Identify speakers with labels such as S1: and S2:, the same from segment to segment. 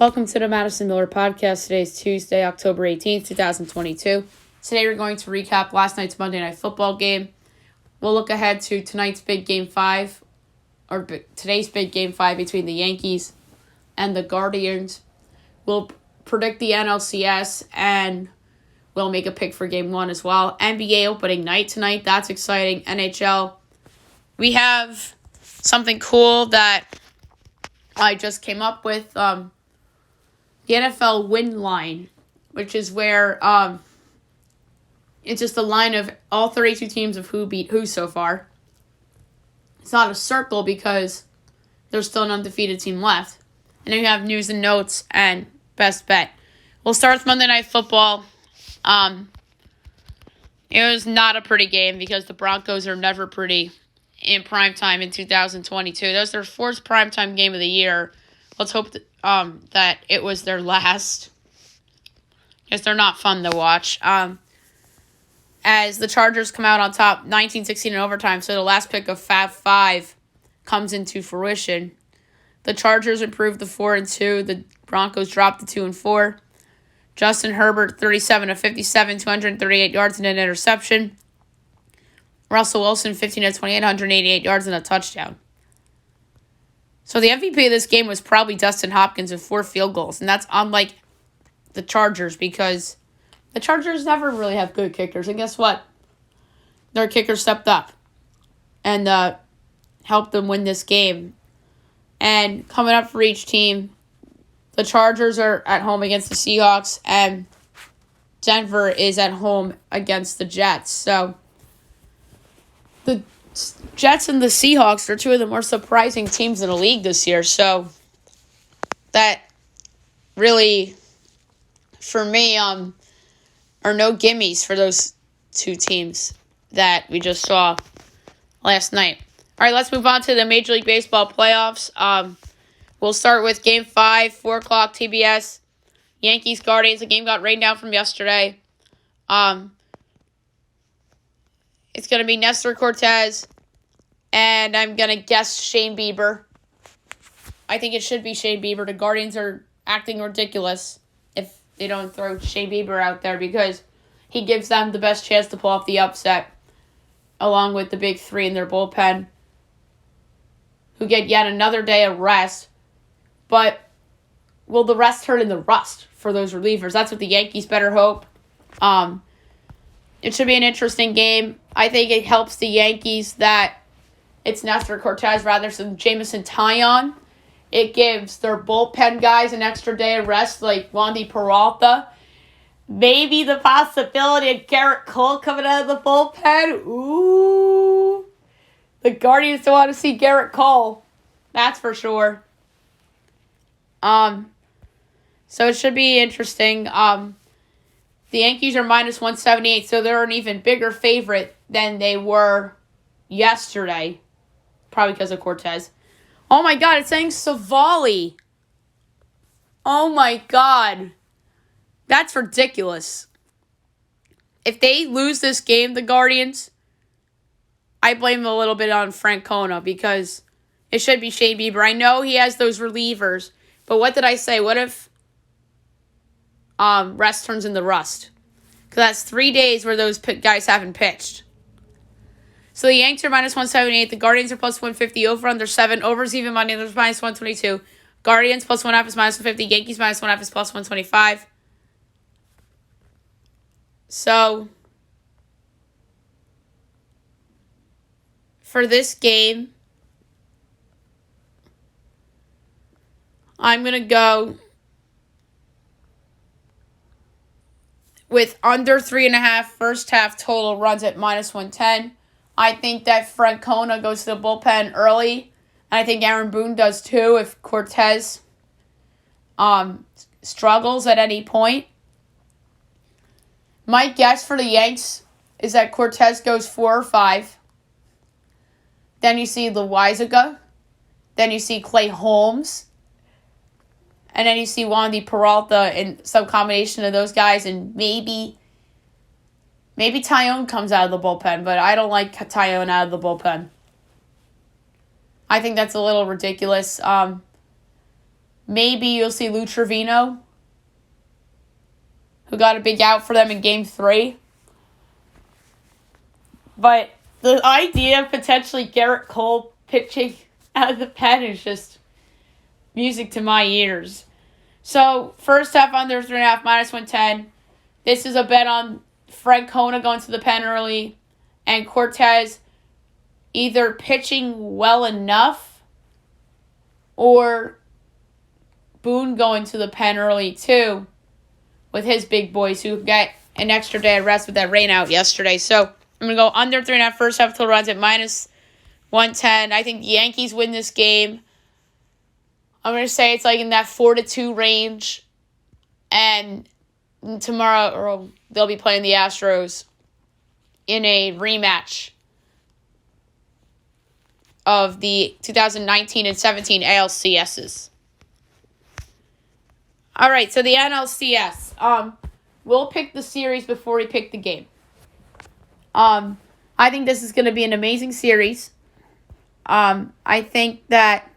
S1: Welcome to the Madison Miller Podcast. Today is Tuesday, October 18th, 2022. Today we're going to recap last night's Monday Night Football game. We'll look ahead to tonight's big Game 5, or today's big Game 5 between the Yankees and the Guardians. We'll predict the NLCS, and we'll make a pick for Game 1 as well. NBA opening night tonight. That's exciting. NHL. We have something cool that I just came up with. The NFL win line, which is where it's just a line of all 32 teams of who beat who so far. It's not a circle because there's still an undefeated team left. And then you have news and notes and best bet. We'll start with Monday Night Football. It was not a pretty game because the Broncos are never pretty in primetime in 2022. That was their fourth primetime game of the year. Let's hope that it was their last, because they're not fun to watch. As the Chargers come out on top, 19-16 in overtime, so the last pick of Fab 5 comes into fruition. The Chargers improved to 4-2. The Broncos dropped to 2-4. Justin Herbert, 37 of 57, 238 yards and an interception. Russell Wilson, 15 of 28, 188 yards and a touchdown. So the MVP of this game was probably Dustin Hopkins with 4 field goals. And that's unlike the Chargers because the Chargers never really have good kickers. And guess what? Their kicker stepped up and helped them win this game. And coming up for each team, the Chargers are at home against the Seahawks. And Denver is at home against the Jets. So the Jets and the Seahawks are two of the more surprising teams in the league this year. So that really, for me, are no gimmies for those two teams that we just saw last night. All right, let's move on to the Major League Baseball playoffs. We'll start with Game 5, 4 o'clock TBS. Yankees-Guardians. The game got rained down from yesterday. It's going to be Nestor Cortez, and I'm going to guess Shane Bieber. I think it should be Shane Bieber. The Guardians are acting ridiculous if they don't throw Shane Bieber out there because he gives them the best chance to pull off the upset, along with the big three in their bullpen, who get yet another day of rest. But will the rest turn into rust for those relievers? That's what the Yankees better hope. It should be an interesting game. I think it helps the Yankees that it's Nestor Cortez rather than Jameson Taillon. It gives their bullpen guys an extra day of rest like Wandy Peralta. Maybe the possibility of Garrett Cole coming out of the bullpen. Ooh. The Guardians don't want to see Garrett Cole. That's for sure. So it should be interesting. The Yankees are minus 178, so they're an even bigger favorite than they were yesterday. Probably because of Cortez. Oh my God, it's saying Savali. Oh my God. That's ridiculous. If they lose this game, the Guardians, I blame a little bit on Francona because it should be Shane Bieber. I know he has those relievers, but what did I say? What if rest turns into rust? Because that's 3 days where those guys haven't pitched. So the Yanks are minus 178. The Guardians are plus 150. Over under 7. Overs even money. There's minus 122. Guardians plus 1.5 is minus 150. Yankees minus 1.5 is plus 125. So for this game, I'm going to go with under 3.5 first half total runs at minus 110. I think that Francona goes to the bullpen early. And I think Aaron Boone does too if Cortez struggles at any point. My guess for the Yanks is that Cortez goes 4 or 5. Then you see Loaizaga. Then you see Clay Holmes. And then you see Wandy Peralta and some combination of those guys. And maybe Taillon comes out of the bullpen. But I don't like Taillon out of the bullpen. I think that's a little ridiculous. Maybe you'll see Lou Trevino, who got a big out for them in Game 3. But the idea of potentially Garrett Cole pitching out of the pen is just music to my ears. So, first half under 3.5, -110. This is a bet on Francona going to the pen early and Cortez either pitching well enough or Boone going to the pen early too with his big boys who got an extra day of rest with that rain out yesterday. So I'm going to go under 3.5 first half total runs at -110. I think the Yankees win this game. I'm going to say it's like in that 4-2 range. And tomorrow they'll be playing the Astros in a rematch of the 2019 and 17 ALCSs. All right, so the NLCS. We'll pick the series before we pick the game. I think this is going to be an amazing series. I think that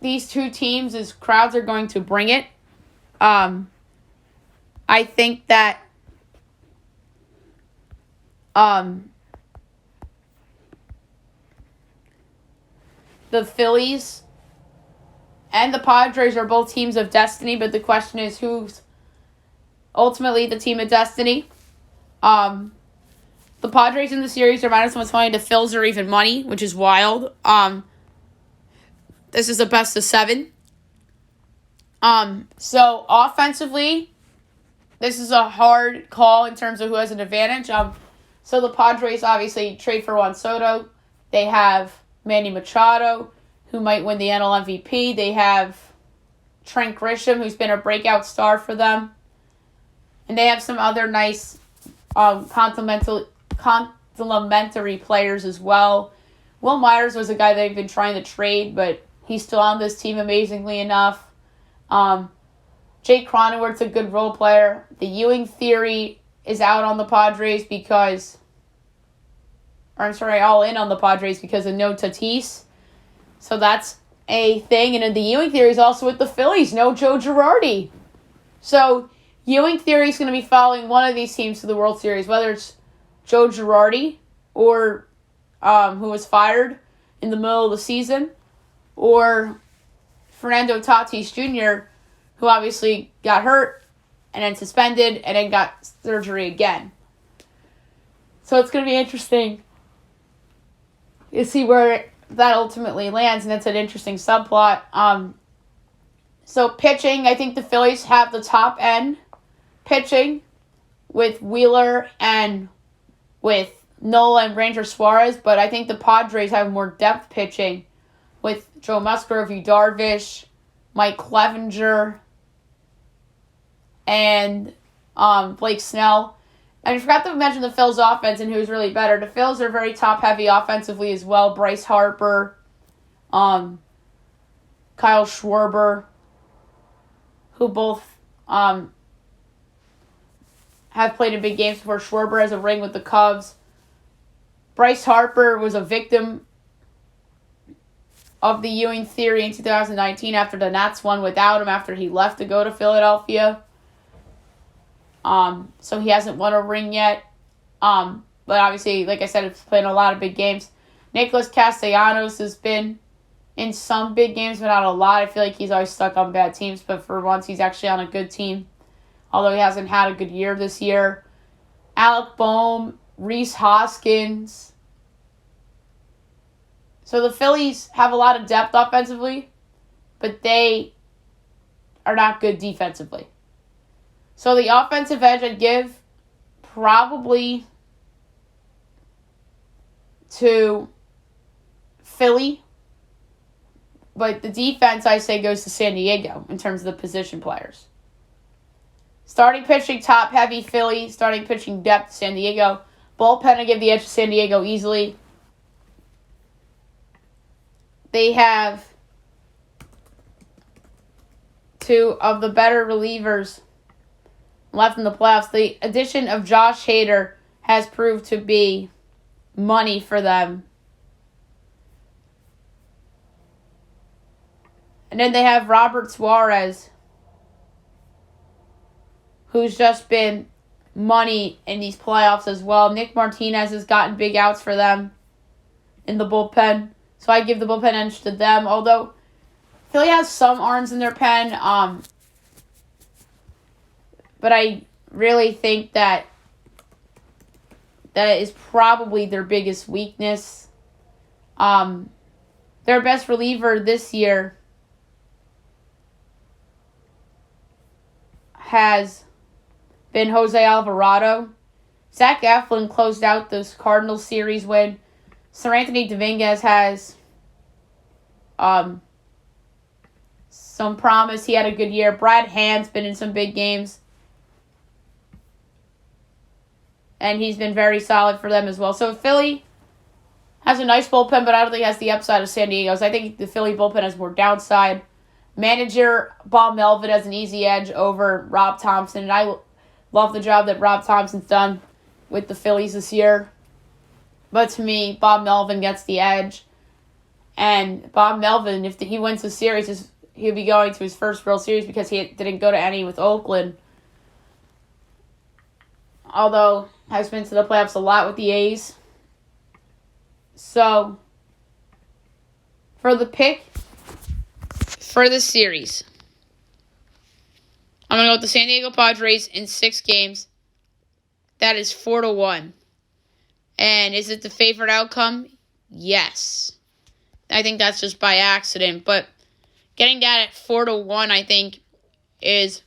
S1: these two teams' crowds are going to bring it. I think that the Phillies and the Padres are both teams of destiny, but the question is who's ultimately the team of destiny. The Padres in the series are -120. The Phils are even money, which is wild. This is a best of 7. So offensively, this is a hard call in terms of who has an advantage. So the Padres obviously trade for Juan Soto. They have Manny Machado, who might win the NL MVP. They have Trent Grisham, who's been a breakout star for them. And they have some other nice complementary players as well. Will Myers was a guy they've been trying to trade, but he's still on this team amazingly enough. Jake Cronenworth's a good role player. The Ewing theory is out on the Padres all in on the Padres because of no Tatis. So that's a thing. And then the Ewing theory is also with the Phillies. No Joe Girardi. So Ewing theory is going to be following one of these teams to the World Series, whether it's Joe Girardi or who was fired in the middle of the season, or Fernando Tatis Jr., who obviously got hurt and then suspended and then got surgery again. So it's going to be interesting to see where that ultimately lands, and that's an interesting subplot. So pitching, I think the Phillies have the top end pitching with Wheeler and with Nola and Ranger Suarez, but I think the Padres have more depth pitching with Joe Musgrove, Yu Darvish, Mike Clevenger, and Blake Snell. And I forgot to mention the Phils offense and who's really better. The Phils are very top-heavy offensively as well. Bryce Harper, Kyle Schwarber, who both have played in big games before. Schwarber has a ring with the Cubs. Bryce Harper was a victim of the Ewing theory in 2019 after the Nats won without him after he left to go to Philadelphia. So he hasn't won a ring yet. But obviously, like I said, he's playing a lot of big games. Nicholas Castellanos has been in some big games, but not a lot. I feel like he's always stuck on bad teams, but for once he's actually on a good team, although he hasn't had a good year this year. Alec Boehm, Rhys Hoskins. So the Phillies have a lot of depth offensively, but they are not good defensively. So the offensive edge I'd give probably to Philly, but the defense I say goes to San Diego in terms of the position players. Starting pitching, top-heavy Philly. Starting pitching, depth, San Diego. Bullpen, I give the edge to San Diego easily. They have two of the better relievers left in the playoffs. The addition of Josh Hader has proved to be money for them. And then they have Robert Suarez, who's just been money in these playoffs as well. Nick Martinez has gotten big outs for them in the bullpen. So I give the bullpen edge to them. Although Philly has some arms in their pen. But I really think that is probably their biggest weakness. Their best reliever this year has been Jose Alvarado. Zach Eflin closed out this Cardinals series win. Sir Anthony Dominguez has some promise. He had a good year. Brad Hand's been in some big games. And he's been very solid for them as well. So Philly has a nice bullpen, but I don't think it has the upside of San Diego's. I think the Philly bullpen has more downside. Manager Bob Melvin has an easy edge over Rob Thompson. And I love the job that Rob Thompson's done with the Phillies this year. But to me, Bob Melvin gets the edge. And Bob Melvin, if he wins the series, he'll be going to his first World Series because he didn't go to any with Oakland. Although, has been to the playoffs a lot with the A's. So, for the pick for the series, I'm going to go with the San Diego Padres in 6 games. That is 4-1. And is it the favorite outcome? Yes. I think that's just by accident. But getting that at 4-1, I think, is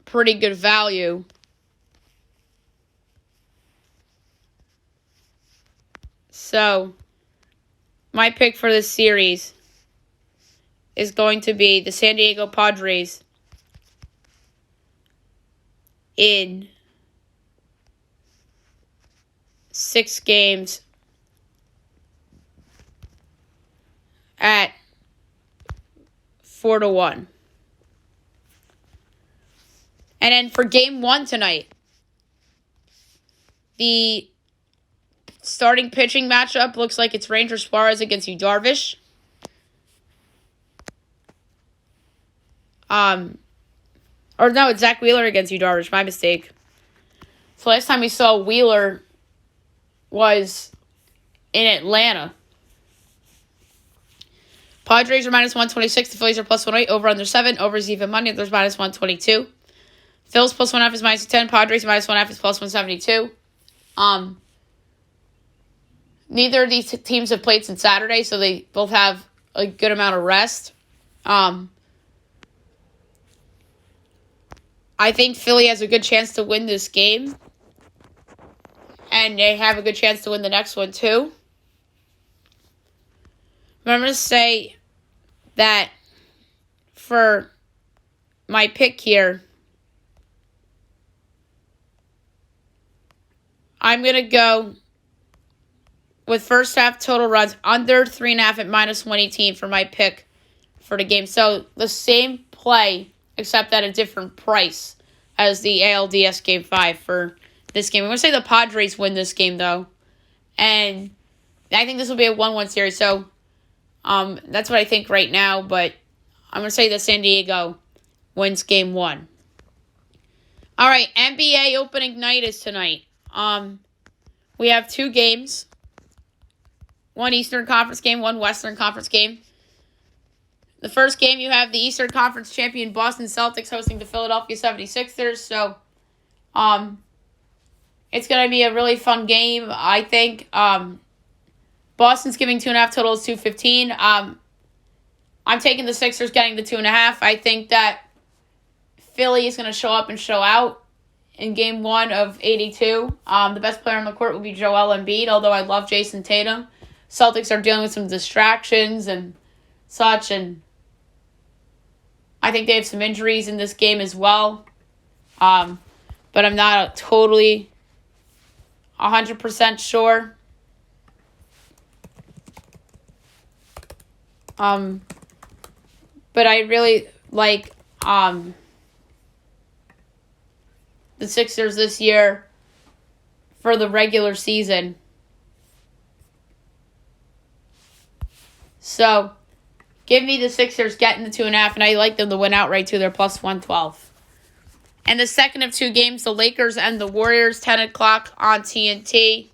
S1: pretty good value. So, my pick for this series is going to be the San Diego Padres in 6 games at 4-1. And then for game 1 tonight, the starting pitching matchup looks like it's Ranger Suarez against Yu Darvish. Or no, it's Zach Wheeler against Yu Darvish. My mistake. So last time we saw Wheeler was in Atlanta. Padres are minus 126. The Phillies are plus 108. Over under 7. Over is even money. There's minus 122. Phillies plus 1.5 is minus 10. Padres minus 1.5 is plus 172. Neither of these teams have played since Saturday, so they both have a good amount of rest. I think Philly has a good chance to win this game. And they have a good chance to win the next one, too. But I'm going to say that for my pick here, I'm going to go with first half total runs under 3.5 at minus 118 for my pick for the game. So the same play, except at a different price as the ALDS Game 5 for this game. I'm going to say the Padres win this game, though. And I think this will be a 1-1 series. So that's what I think right now. But I'm going to say that San Diego wins game 1. All right, NBA opening night is tonight. We have 2 games. 1 Eastern Conference game, 1 Western Conference game. The first game, you have the Eastern Conference champion Boston Celtics hosting the Philadelphia 76ers. So, it's going to be a really fun game, I think. Boston's giving 2.5 totals, 215. I'm taking the Sixers getting the 2.5. I think that Philly is going to show up and show out in game 1 of 82. The best player on the court will be Joel Embiid, although I love Jason Tatum. Celtics are dealing with some distractions and such, and I think they have some injuries in this game as well. But I'm not totally 100% sure. But I really like the Sixers this year for the regular season. So, Give me the Sixers getting the 2.5, and I like them to win outright too. They're plus 112. And the second of two games, the Lakers and the Warriors, 10 o'clock on TNT.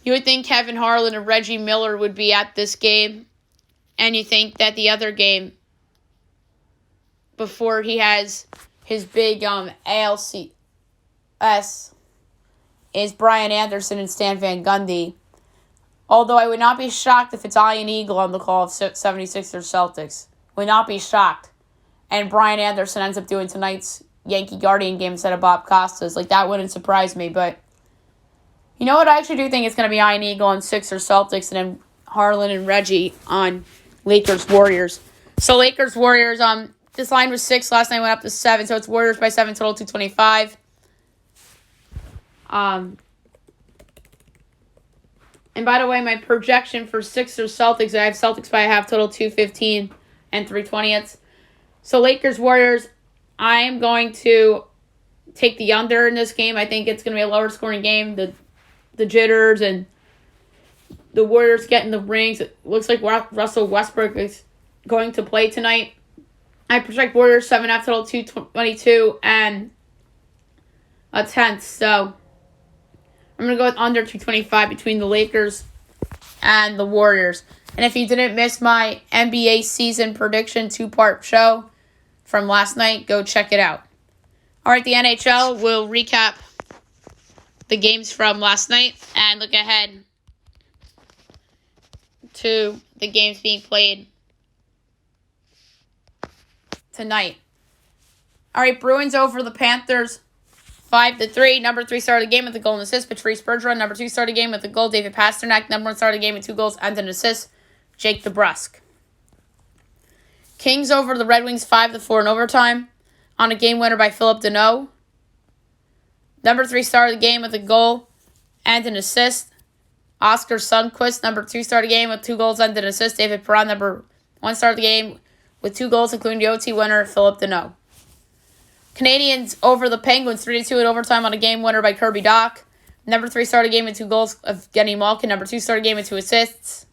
S1: You would think Kevin Harlan and Reggie Miller would be at this game. And you think that the other game, before he has his big ALCS, is Brian Anderson and Stan Van Gundy. Although I would not be shocked if it's Ian Eagle on the call of 76ers Celtics. Would not be shocked. And Brian Anderson ends up doing tonight's Yankee Guardian game instead of Bob Costas. Like, that wouldn't surprise me. But you know what? I actually do think it's going to be Ian Eagle on Sixers Celtics and then Harlan and Reggie on Lakers Warriors. So Lakers Warriors, this line was 6 last night, went up to 7. So it's Warriors by 7, total 225. And by the way, my projection for Sixers Celtics, I have Celtics by a half, total 215 and 3/20. So Lakers Warriors, I am going to take the under in this game. I think it's going to be a lower scoring game. The jitters and the Warriors getting the rings. It looks like Russell Westbrook is going to play tonight. I project Warriors 7.5, total 222 and a tenth. So I'm going to go with under 225 between the Lakers and the Warriors. And if you didn't miss my NBA season prediction 2-part show from last night, go check it out. All right, the NHL will recap the games from last night and look ahead to the games being played tonight. All right, Bruins over the Panthers 5-3. Number 3 started the game with a goal and assist, Patrice Bergeron. Number 2 started the game with a goal, David Pasternak. Number 1 started the game with 2 goals and an assist, Jake DeBrusk. Kings over the Red Wings 5-4 in overtime on a game winner by Philip Deneau. Number 3 started the game with a goal and an assist, Oscar Sundqvist. Number 2 started the game with 2 goals and an assist, David Perron. Number 1 started the game with 2 goals, including the OT winner, Philip Deneau. Canadians over the Penguins 3-2 in overtime on a game winner by Kirby Dach. Number 3 started the game with 2 goals of Genny Malkin. Number 2 started the game with 2 assists,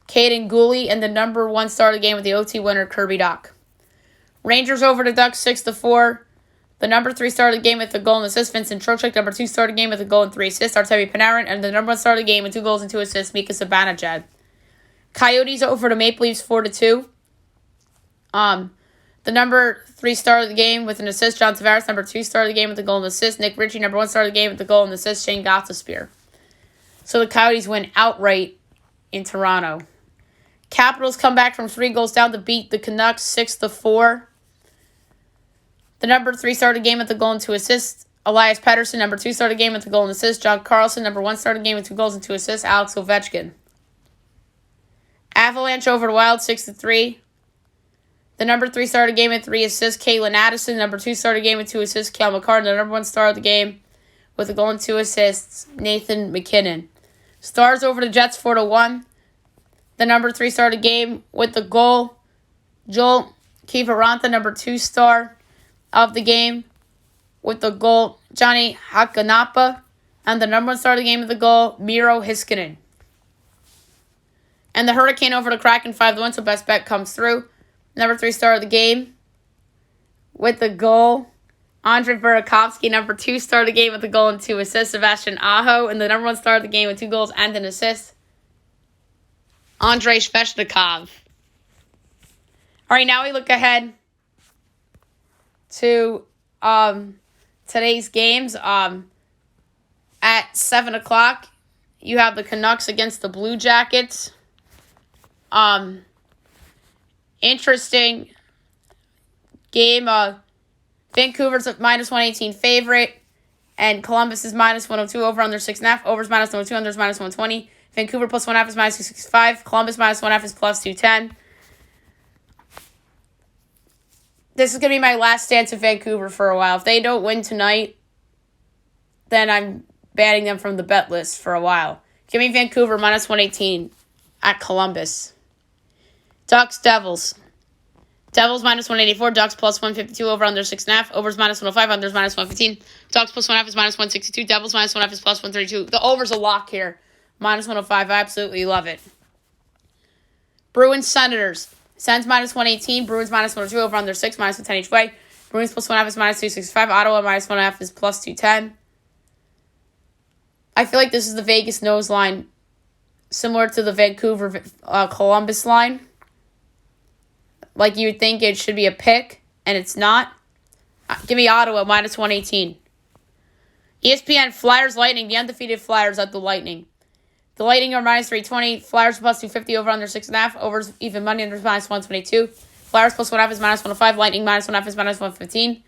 S1: Caden Gooley. And the number 1 started the game with the OT winner, Kirby Dach. Rangers over the Ducks 6-4. The number 3 started the game with a goal and assist, Vincent Trocheck. Number 2 started the game with a goal and 3 assists, Artemi Panarin. And the number 1 started the game with 2 goals and 2 assists, Mika Zibanejad. Coyotes over the Maple Leafs 4-2. The number 3 started the game with an assist, John Tavares. Number 2 started the game with a goal and assist, Nick Ritchie. Number 1 started the game with a goal and assist, Shane Gostisbehere. So the Coyotes win outright in Toronto. Capitals come back from 3 goals down to beat the Canucks 6-4. The number 3 started the game with a goal and 2 assists, Elias Pettersson. Number 2 started the game with a goal and assist, John Carlson. Number 1 started the game with 2 goals and 2 assists, Alex Ovechkin. Avalanche over the Wild 6-3. The number 3 started the game with 3 assists, Caitlin Addison. Number 2 started the game with 2 assists, Cale Makar. The number 1 started the game with a goal and 2 assists, Nathan McKinnon. Stars over the Jets 4-1. The number 3 started the game with the goal, Joel Kiviranta. Number 2 star of the game with the goal, Johnny Hakanapa. And the number 1 started the game with the goal, Miro Heiskanen. And the Hurricane over the Kraken 5-1, so best bet comes through. Number 3 started the game with the goal, Andre Burakovsky. Number 2 started the game with a goal and 2 assists, Sebastian Aho. And the number 1 started the game with 2 goals and an assist, Andrei Svechnikov. All right, now we look ahead to today's games. At 7 o'clock, you have the Canucks against the Blue Jackets. Interesting game. Vancouver's a minus 118 favorite, and Columbus is minus 102 over under 6.5. Over's minus 102, under's minus 120. Vancouver plus 1.5 is minus 265. Columbus minus 1.5 is plus 210. This is going to be my last stance of Vancouver for a while. If they don't win tonight, then I'm banning them from the bet list for a while. Give me Vancouver minus 118 at Columbus. Ducks, Devils. Devils minus 184. Ducks plus 152 over under 6.5. Over's minus 105. Under's minus 115. Ducks plus 1.5 is minus 162. Devils minus 1.5 is plus 132. The over's a lock here. Minus 105. I absolutely love it. Bruins Senators. Sens minus 118. Bruins minus 102. Over under 6 minus 110 each way. Bruins plus 1.5 is minus 265. Ottawa minus 1.5 is plus 210. I feel like this is the Vegas nose line, similar to the Vancouver Columbus line. Like you would think it should be a pick, and it's not. Give me Ottawa minus 118. ESPN Flyers Lightning. The undefeated Flyers at the Lightning. The Lightning are minus 320. Flyers plus 250. Over under 6.5. Overs even money under minus 122. Flyers plus 1.5 is minus 105. Lightning minus 1.5 is minus 115.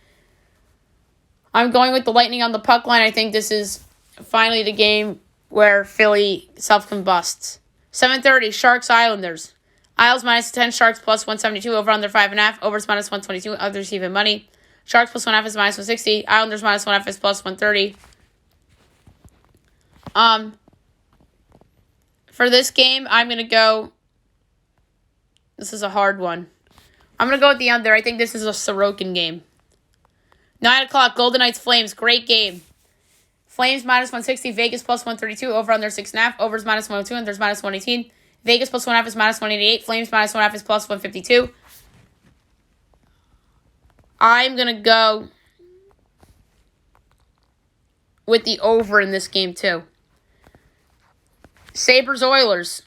S1: I'm going with the Lightning on the puck line. I think this is finally the game where Philly self-combusts. 7:30, Sharks Islanders. Isles minus 10, Sharks plus 172, over under 5.5, overs minus 122, others even money. Sharks plus 1.5 is minus 160, Islanders minus 1.5 is plus 130. For this game, I'm going to go, this is a hard one. I'm going to go with the under. I think this is a Sorokin game. 9 o'clock, Golden Knights Flames, great game. Flames minus 160, Vegas plus 132, over under 6.5, overs minus 102, and there's minus 118. Vegas plus 1.5 is minus 188, Flames minus 1.5 is plus 152. I'm going to go with the over in this game too. Sabres Oilers.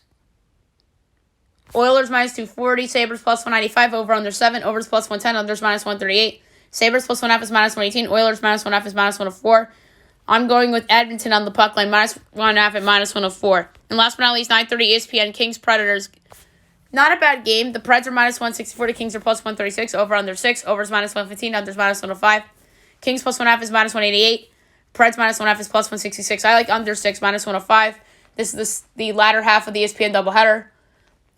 S1: Oilers minus 240, Sabres plus 195, over under 7, overs plus 110, unders minus 138. Sabres plus 1.5 is minus 118, Oilers minus 1.5 is minus 104. I'm going with Edmonton on the puck line, minus 1.5 at minus 104. And last but not least, 9:30 ESPN, Kings Predators. Not a bad game. The Preds are minus 164, the Kings are plus 136, over under 6, overs minus 115, unders minus 105. Kings plus 1.5 is minus 188. Preds minus 1.5 is plus 166. I like under 6, minus 105. This is the latter half of the ESPN doubleheader.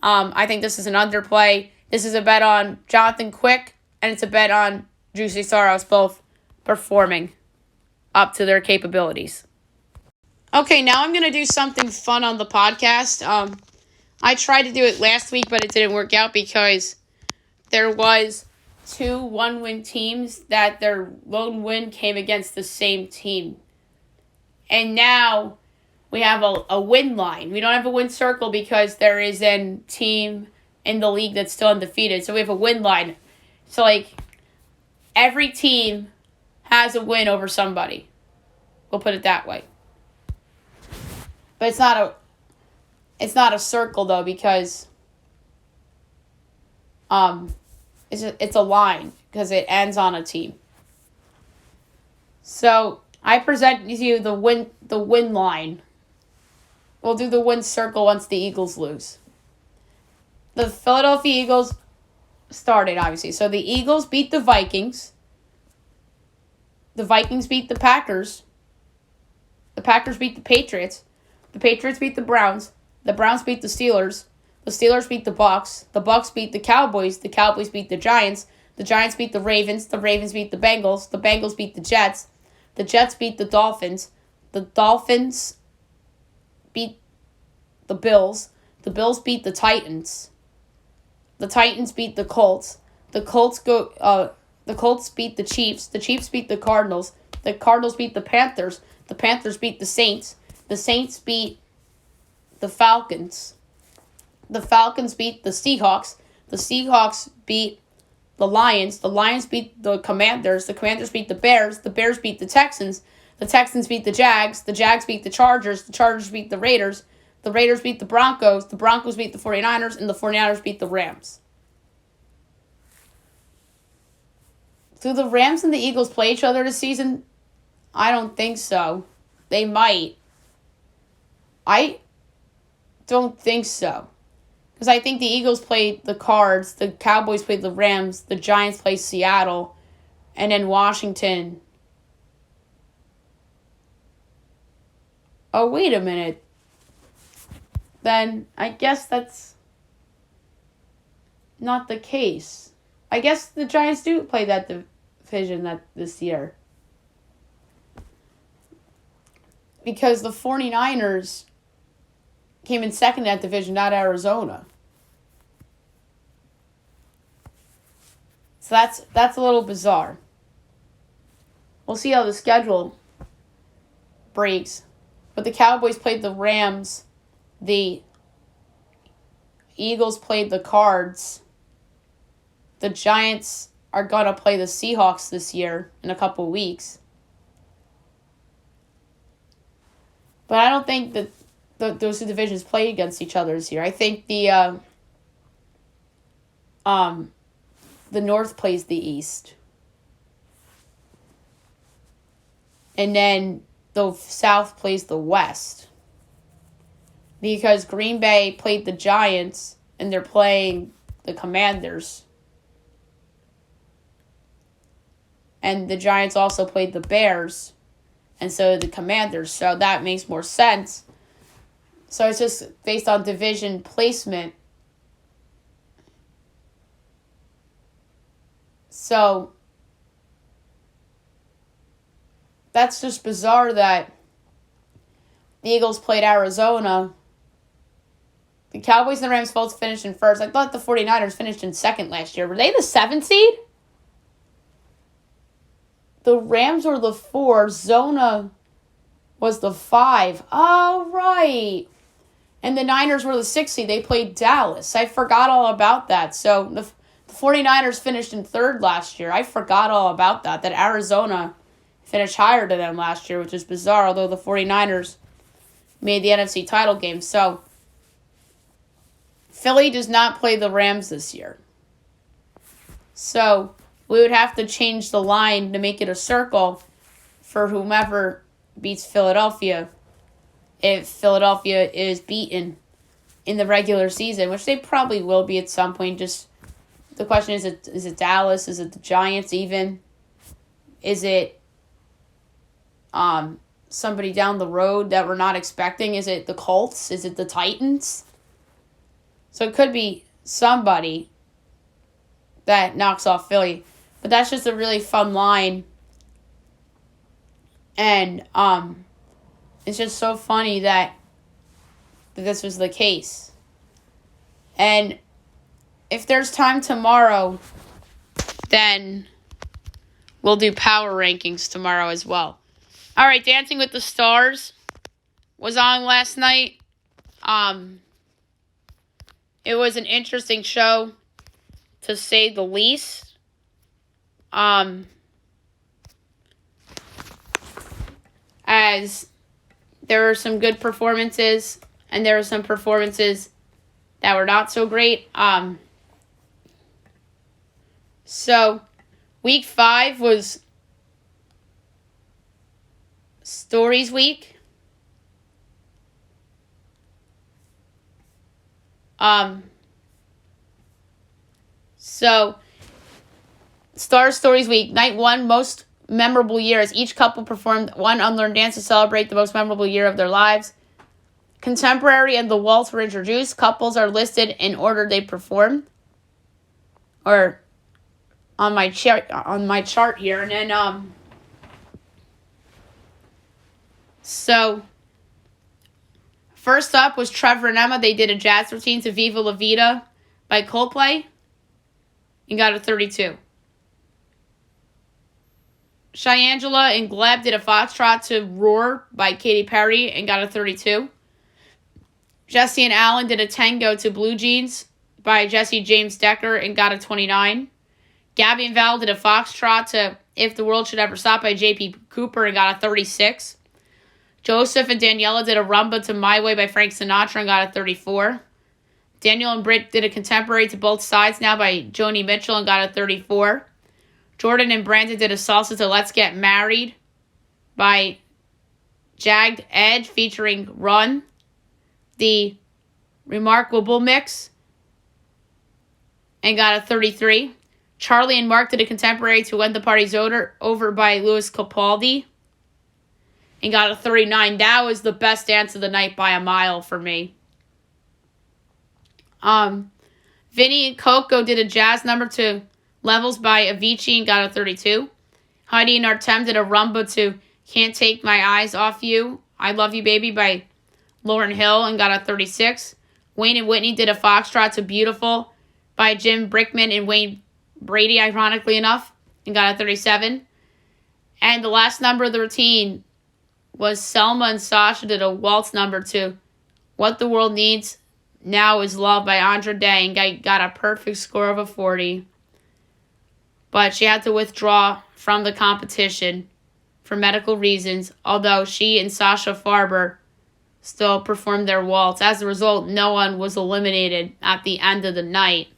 S1: I think this is an underplay. This is a bet on Jonathan Quick, and it's a bet on Juicy Saros, both performing up to their capabilities. Okay, now I'm going to do something fun on the podcast. I tried to do it last week, but it didn't work out because there was 2 one-win teams that their lone win came against the same team. And now we have a win line. We don't have a win circle because there is a team in the league that's still undefeated. So we have a win line. So, like, every team has a win over somebody. We'll put it that way. But it's not a circle though, because it's a line because it ends on a team. So I present to you the win line. We'll do the win circle once the Eagles lose. The Philadelphia Eagles started, obviously. So the Eagles beat the Vikings. The Vikings beat the Packers. The Packers beat the Patriots. The Patriots beat the Browns. The Browns beat the Steelers. The Steelers beat the Bucks. The Bucks beat the Cowboys. The Cowboys beat the Giants. The Giants beat the Ravens. The Ravens beat the Bengals. The Bengals beat the Jets. The Jets beat the Dolphins. The Dolphins beat the Bills. The Bills beat the Titans. The Titans beat the Colts. The Colts beat the Chiefs. The Chiefs beat the Cardinals. The Cardinals beat the Panthers. The Panthers beat the Saints. The Saints beat the Falcons. The Falcons beat the Seahawks. The Seahawks beat the Lions. The Lions beat the Commanders. The Commanders beat the Bears. The Bears beat the Texans. The Texans beat the Jags. The Jags beat the Chargers. The Chargers beat the Raiders. The Raiders beat the Broncos. The Broncos beat the 49ers. And the 49ers beat the Rams. Do the Rams and the Eagles play each other this season? I don't think so. They might. I don't think so. Because I think the Eagles played the Cards, the Cowboys played the Rams, the Giants played Seattle, and then Washington. Oh, wait a minute. Then I guess that's not the case. I guess the Giants do play that division this year. Because the 49ers came in second in that division, not Arizona. So that's a little bizarre. We'll see how the schedule breaks. But the Cowboys played the Rams, the Eagles played the Cards. The Giants are going to play the Seahawks this year in a couple weeks. But I don't think that those two divisions play against each other this year. I think the North plays the East. And then the South plays the West. Because Green Bay played the Giants and they're playing the Commanders. And the Giants also played the Bears. And so the Commanders. So that makes more sense. So it's just based on division placement. So that's just bizarre that the Eagles played Arizona. The Cowboys and the Rams both finished in first. I thought the 49ers finished in second last year. Were they the 7th seed? The Rams were the 4. Zona was the 5. Oh, right. And the Niners were the 6th seed. They played Dallas. I forgot all about that. So the 49ers finished in third last year. I forgot all about that. That Arizona finished higher than them last year, which is bizarre, although the 49ers made the NFC title game. So Philly does not play the Rams this year. So we would have to change the line to make it a circle for whomever beats Philadelphia if Philadelphia is beaten in the regular season, which they probably will be at some point. Just the question is it Dallas? Is it the Giants even? Is it somebody down the road that we're not expecting? Is it the Colts? Is it the Titans? So it could be somebody that knocks off Philly. But that's just a really fun line. And it's just so funny that this was the case. And if there's time tomorrow, then we'll do power rankings tomorrow as well. All right, Dancing with the Stars was on last night. It was an interesting show, to say the least. As there were some good performances, and there were some performances that were not so great. So, week 5 was Stories Week. So, Star Stories Week, night 1, most memorable year, as each couple performed one unlearned dance to celebrate the most memorable year of their lives. Contemporary and the waltz were introduced. Couples are listed in order they performed, or on my chart here, and then so first up was Trevor and Emma. They did a jazz routine to Viva La Vida by Coldplay and got a 32. Shangela and Gleb did a foxtrot to Roar by Katy Perry and got a 32. Jesse and Alan did a tango to Blue Jeans by Jesse James Decker and got a 29. Gabby and Val did a foxtrot to If the World Should Ever Stop by J.P. Cooper and got a 36. Joseph and Daniela did a rumba to My Way by Frank Sinatra and got a 34. Daniel and Britt did a contemporary to Both Sides Now by Joni Mitchell and got a 34. Jordan and Brandon did a salsa to Let's Get Married by Jagged Edge featuring Run, the Remarkable Mix, and got a 33. Charlie and Mark did a contemporary to When the Party's Over by Louis Capaldi and got a 39. That was the best dance of the night by a mile for me. Vinny and Coco did a jazz number to Levels by Avicii and got a 32. Heidi and Artem did a rumba to Can't Take My Eyes Off You, I Love You Baby by Lauryn Hill and got a 36. Wayne and Whitney did a foxtrot to Beautiful by Jim Brickman and Wayne Brady, ironically enough, and got a 37. And the last number of the routine was Selma and Sasha did a waltz number to What the World Needs now is loved by Andra Day and got a perfect score of a 40. But she had to withdraw from the competition for medical reasons, although she and Sasha Farber still performed their waltz. As a result, no one was eliminated at the end of the night.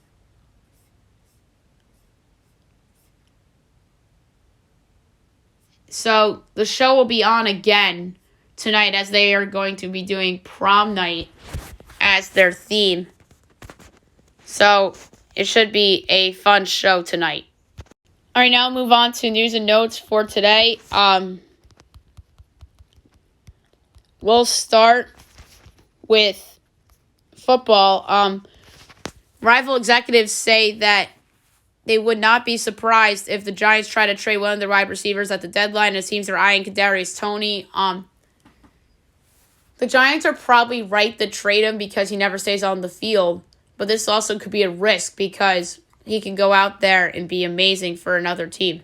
S1: So the show will be on again tonight, as they are going to be doing prom night as their theme. So it should be a fun show tonight. All right, now move on to news and notes for today. We'll start with football. Rival executives say that they would not be surprised if the Giants try to trade one of their wide receivers at the deadline. It seems they're eyeing Kadarius Toney. The Giants are probably right to trade him because he never stays on the field. But this also could be a risk because he can go out there and be amazing for another team.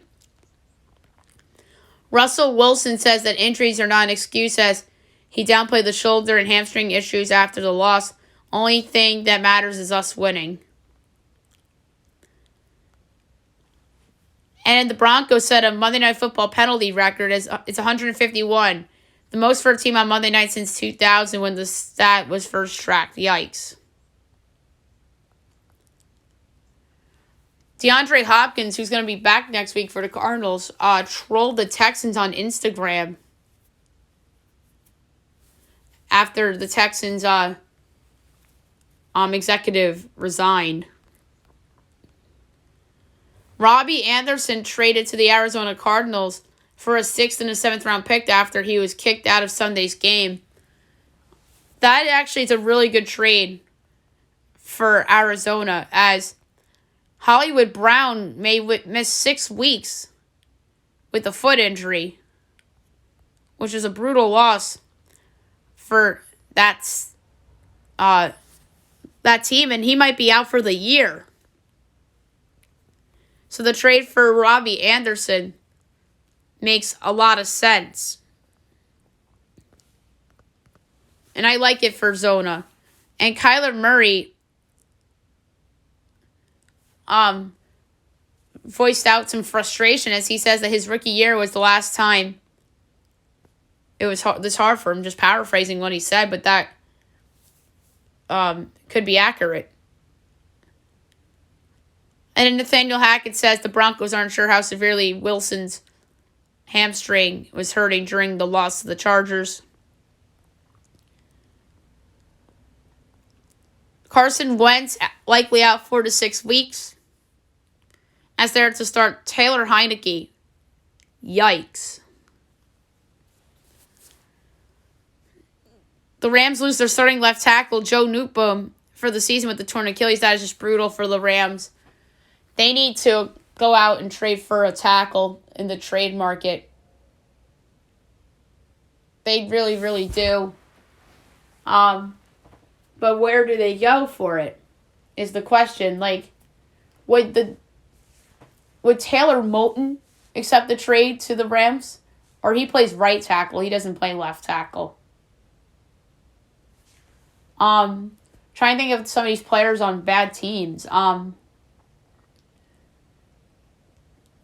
S1: Russell Wilson says that injuries are not an excuse, as he downplayed the shoulder and hamstring issues after the loss. Only thing that matters is us winning. And the Broncos set a Monday Night Football penalty record. It's 151. The most for a team on Monday night since 2000 when the stat was first tracked. Yikes. DeAndre Hopkins, who's going to be back next week for the Cardinals, trolled the Texans on Instagram after the Texans executive resigned. Robbie Anderson traded to the Arizona Cardinals for a 6th and a 7th round pick after he was kicked out of Sunday's game. That actually is a really good trade for Arizona, as Hollywood Brown may miss 6 weeks with a foot injury, which is a brutal loss for that team, and he might be out for the year. So the trade for Robbie Anderson makes a lot of sense. And I like it for Zona. And Kyler Murray voiced out some frustration as he says that his rookie year was the last time it was this hard for him. Just paraphrasing what he said, but that could be accurate. And then Nathaniel Hackett says the Broncos aren't sure how severely Wilson's hamstring was hurting during the loss to the Chargers. Carson Wentz likely out 4 to 6 weeks, as they're to start Taylor Heineke. Yikes. The Rams lose their starting left tackle, Joe Newcomb, for the season with the torn Achilles. That is just brutal for the Rams. They need to go out and trade for a tackle in the trade market. They really, really do. But where do they go for it is the question. Like, would Taylor Moton accept the trade to the Rams? Or he plays right tackle. He doesn't play left tackle. Trying to think of some of these players on bad teams.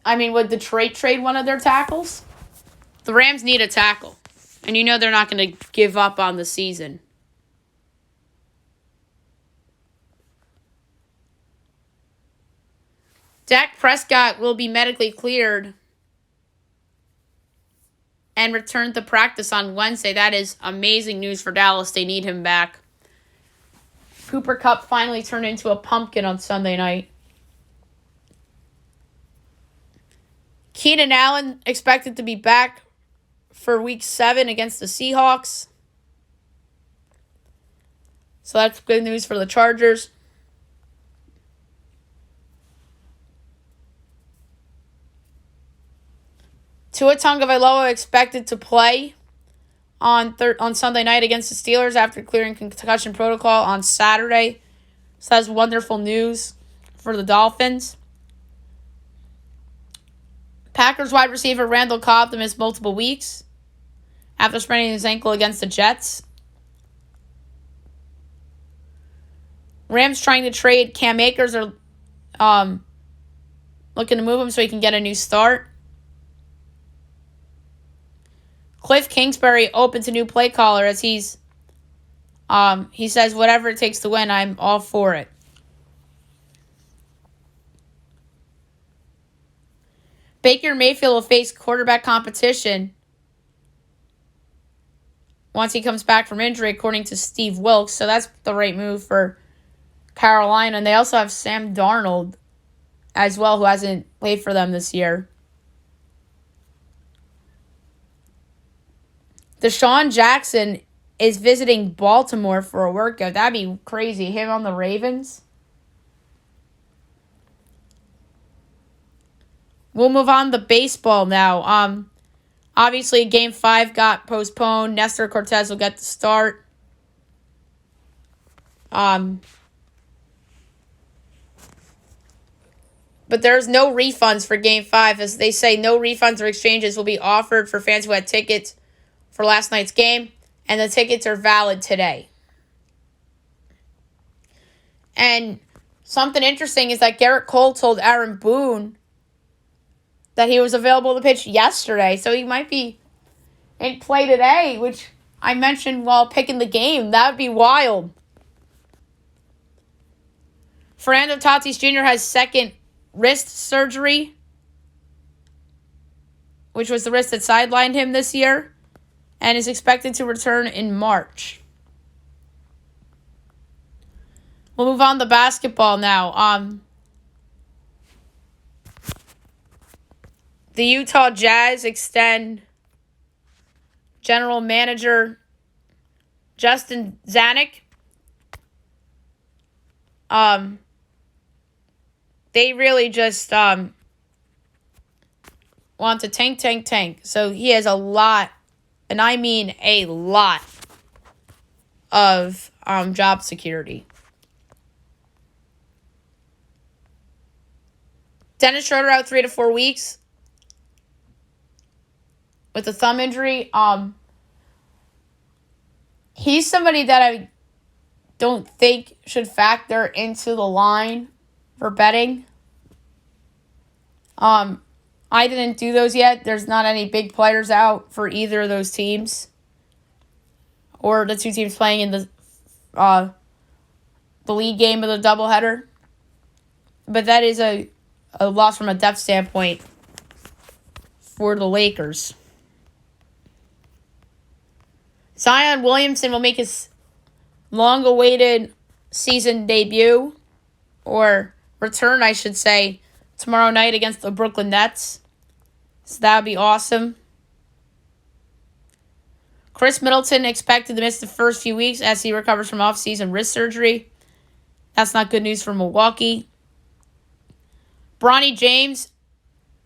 S1: Would Detroit trade one of their tackles? The Rams need a tackle. And you know they're not going to give up on the season. Dak Prescott will be medically cleared and return to practice on Wednesday. That is amazing news for Dallas. They need him back. Cooper Kupp finally turned into a pumpkin on Sunday night. Keenan Allen expected to be back for Week 7 against the Seahawks. So that's good news for the Chargers. Tua Tagovailoa expected to play on Sunday night against the Steelers after clearing concussion protocol on Saturday. So that's wonderful news for the Dolphins. Packers wide receiver Randall Cobb to miss multiple weeks after spraining his ankle against the Jets. Rams trying to trade Cam Akers or looking to move him so he can get a new start. Cliff Kingsbury open to new play caller as he says whatever it takes to win, I'm all for it. Baker Mayfield will face quarterback competition once he comes back from injury, according to Steve Wilkes. So that's the right move for Carolina. And they also have Sam Darnold as well, who hasn't played for them this year. Deshaun Jackson is visiting Baltimore for a workout. That'd be crazy. Him on the Ravens. We'll move on to baseball now. Obviously, Game 5 got postponed. Nestor Cortez will get the start. But there's no refunds for Game 5. As they say, no refunds or exchanges will be offered for fans who had tickets for last night's game. And the tickets are valid today. And something interesting is that Garrett Cole told Aaron Boone that he was available to pitch yesterday. So he might be in play today, which I mentioned while picking the game. That would be wild. Fernando Tatis Jr. has second wrist surgery, which was the wrist that sidelined him this year, and is expected to return in March. We'll move on to basketball now. The Utah Jazz extend general manager Justin Zanuck. They really just want to tank. So he has a lot, and I mean a lot, of job security. Dennis Schroeder out 3 to 4 weeks with a thumb injury. He's somebody that I don't think should factor into the line for betting. I didn't do those yet. There's not any big players out for either of those teams, or the two teams playing in the league game of the doubleheader. But that is a loss from a depth standpoint for the Lakers. Zion Williamson will make his long-awaited season debut, or return, I should say, tomorrow night against the Brooklyn Nets. So that would be awesome. Chris Middleton expected to miss the first few weeks as he recovers from off-season wrist surgery. That's not good news for Milwaukee. Bronny James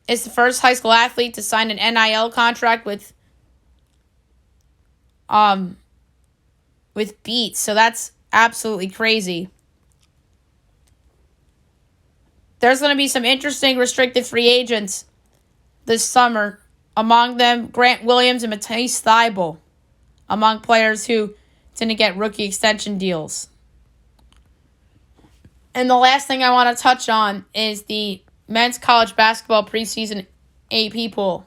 S1: is the first high school athlete to sign an NIL contract with Beats. So that's absolutely crazy. There's going to be some interesting restricted free agents this summer. Among them, Grant Williams and Matisse Thybulle, among players who didn't get rookie extension deals. And the last thing I want to touch on is the men's college basketball preseason AP poll.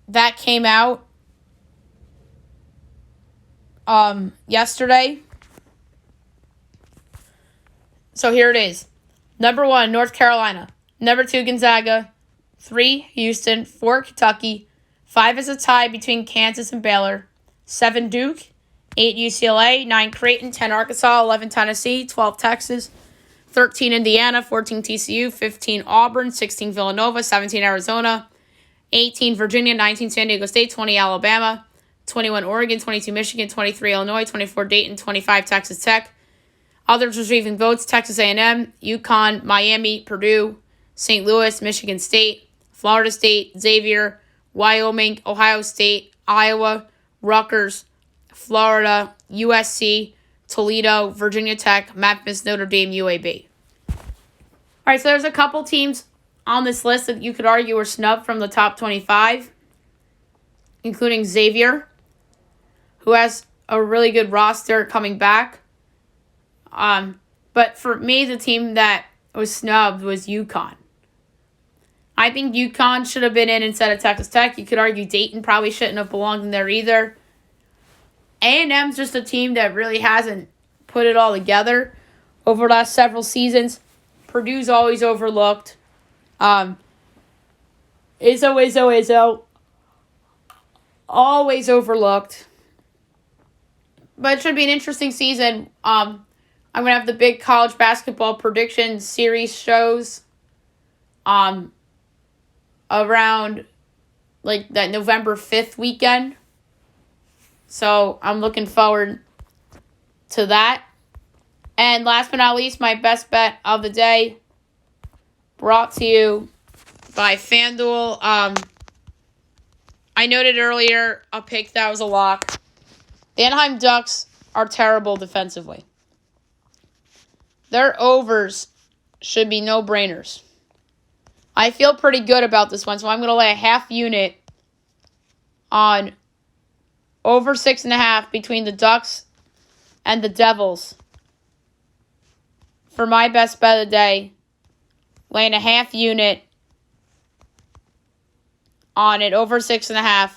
S1: That came out yesterday. So here it is. Number 1, North Carolina. Number 2, Gonzaga. 3, Houston. 4, Kentucky. 5 is a tie between Kansas and Baylor. 7, Duke. 8, UCLA. 9, Creighton. 10, Arkansas. 11, Tennessee. 12, Texas. 13, Indiana. 14, TCU. 15, Auburn. 16, Villanova. 17, Arizona. 18, Virginia. 19, San Diego State. 20, Alabama. 21, Oregon. 22, Michigan. 23, Illinois. 24, Dayton. 25, Texas Tech. Others receiving votes: Texas A&M, UConn, Miami, Purdue, St. Louis, Michigan State, Florida State, Xavier, Wyoming, Ohio State, Iowa, Rutgers, Florida, USC, Toledo, Virginia Tech, Memphis, Notre Dame, UAB. All right, so there's a couple teams on this list that you could argue were snubbed from the top 25, including Xavier, who has a really good roster coming back. But for me, the team that was snubbed was UConn. I think UConn should have been in instead of Texas Tech. You could argue Dayton probably shouldn't have belonged in there either. A&M's just a team that really hasn't put it all together over the last several seasons. Purdue's always overlooked. Izzo. Always overlooked. But it should be an interesting season. I'm going to have the big college basketball prediction series shows around like that November 5th weekend. So I'm looking forward to that. And last but not least, my best bet of the day, brought to you by FanDuel. I noted earlier a pick that was a lock. The Anaheim Ducks are terrible defensively. Their overs should be no-brainers. I feel pretty good about this one, so I'm going to lay a half unit on over 6.5 between the Ducks and the Devils. For my best bet of the day, laying a half unit on it over 6.5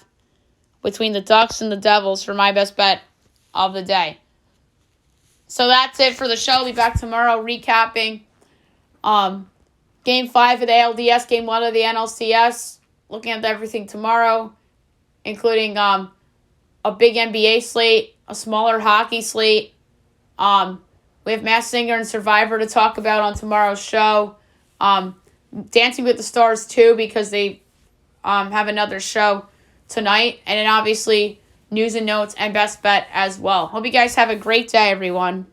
S1: between the Ducks and the Devils for my best bet of the day. So that's it for the show. I'll be back tomorrow recapping Game 5 of the ALDS, Game 1 of the NLCS. Looking at everything tomorrow, including a big NBA slate, a smaller hockey slate. We have Masked Singer and Survivor to talk about on tomorrow's show. Dancing with the Stars, too, because they have another show tonight. And then, obviously, news and notes and best bet as well. Hope you guys have a great day, everyone.